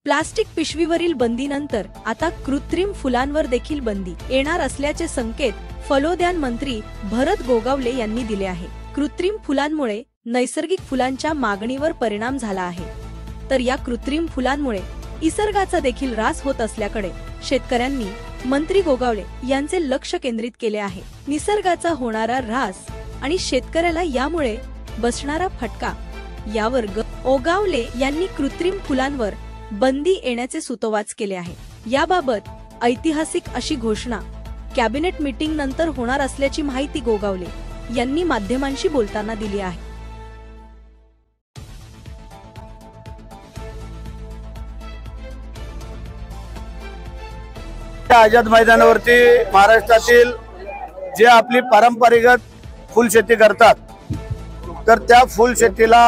Plastic पिशवीवरील बंदीनंतर आता कृत्रिम फुलांवर देखील बंदी येणार असल्याचे संकेत फलोद्यान मंत्री भरत गोगावले यांनी दिले आहे। कृत्रिम फुलांमुळे नैसर्गिक फुलांच्या मागणीवर परिणाम झाला आहे, तर या कृत्रिम फुलांमुळे निसर्गाचा देखील ऱ्हास होत असल्याकडे शेतकऱ्यांनी मंत्री गोगावले यांचे लक्ष केंद्रित केले आहे। निसर्गाचा होणारा ऱ्हास आणि शेतकऱ्याला यामुळे बसणारा फटका यावर गोगावले यांनी कृत्रिम फुलांवर बंदी येण्याचे सूतोवाच केले आहे। याबाबत ऐतिहासिक अशी घोषणा कॅबिनेट मीटिंग नंतर होणार असल्याची माहिती गोगावले यांनी माध्यमांशी बोलताना दिली आहे। आझाद मैदानावरती महाराष्ट्रातील जे आपली पारंपरिक फुलशेती करतात, तर त्या फुलशेतीला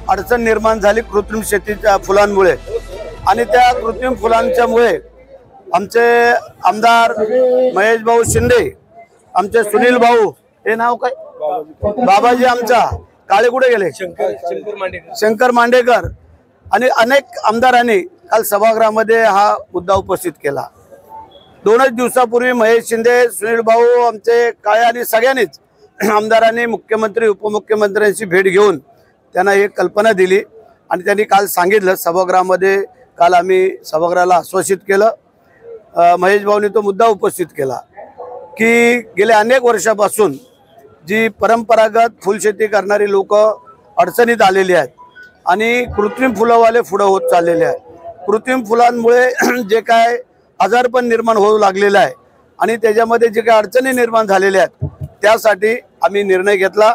अडचण निर्माण झाली कृत्रिम शेतीच्या फुलांमुळे। आणि त्या कृत्रिम फुलांच्यामुळे आमचे आमदार महेश भाऊ शिंदे, आमचे सुनील भाऊ, हे नाव काय, बाबाजी आमचा काळे कुठे गेले, शंकर मांडेकर आणि अनेक आमदारांनी काल सभागृहामध्ये हा मुद्दा उपस्थित केला। 2 दिवसापूर्वी महेश शिंदे, सुनील भाऊ, आमचे काळे आणि सगळ्यांनीच आमदारांनी मुख्यमंत्री उपमुख्यमंत्र्यांची भेट घेऊन त्यांना ही कल्पना दिली आणि त्यांनी काल सांगितलं सभागृहामध्ये। काल आम्ही सभागृहाला आश्वासित केलं, महेश भाऊनी तो मुद्दा उपस्थित केला की गेल्या अनेक वर्षापासून जी परंपरागत फुलशेती करणारी लोक अडचणीत आलेली आहेत आणि कृत्रिम फुलवाले पुढे होत चाललेले आहेत। कृत्रिम फुलांमुळे जे काय आजारपण निर्माण होऊ लागलेला आहे आणि त्याच्यामध्ये जे काही अडचणी निर्माण झालेल्या आहेत, त्यासाठी आम्ही निर्णय घेतला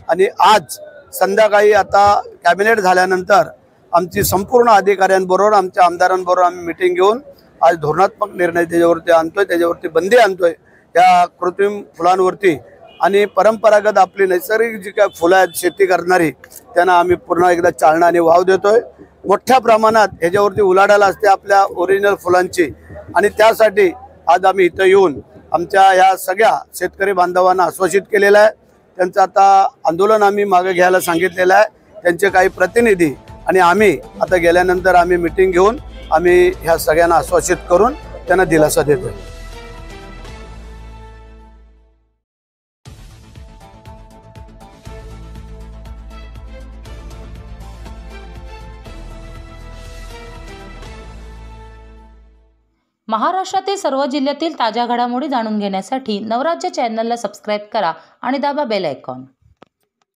आणि आज संध्याकाळी आता कॅबिनेट झाल्यानंतर आमची संपूर्ण अधिकाऱ्यांबरोबर, आमच्या आमदारांबरोबर आम्ही मीटिंग घेऊन आज धोरणात्मक निर्णय त्याच्यावरती आणतोय, त्याच्यावरती बंदी आणतोय या कृत्रिम फुलांवरती। आणि परंपरागत आपली नैसर्गिक जी काय फुलं आहेत शेती करणारी, त्यांना आम्ही पुन्हा एकदा चालना आणि वाव देतोय। मोठ्या प्रमाणात ह्याच्यावरती उलाढाल असते आपल्या ओरिजिनल फुलांची आणि त्यासाठी आज आम्ही इथं येऊन आमच्या या सगळ्या शेतकरी बांधवांना आश्वासित केलेलं आहे। त्यांचं आता आंदोलन आम्ही मागे घ्यायला सांगितलेलं आहे, त्यांचे काही प्रतिनिधी आणि आम्ही आता गेल्यानंतर आम्ही मीटिंग घेऊन आम्ही ह्या सगळ्यांना आश्वासित करून त्यांना दिलासा देतोय। महाराष्ट्रातील सर्व जिल्ह्यातील ताज्या घडामोडी जाणून घेण्यासाठी नवराज्य चॅनलला सबस्क्राईब करा आणि दाबा बेल आयकॉन।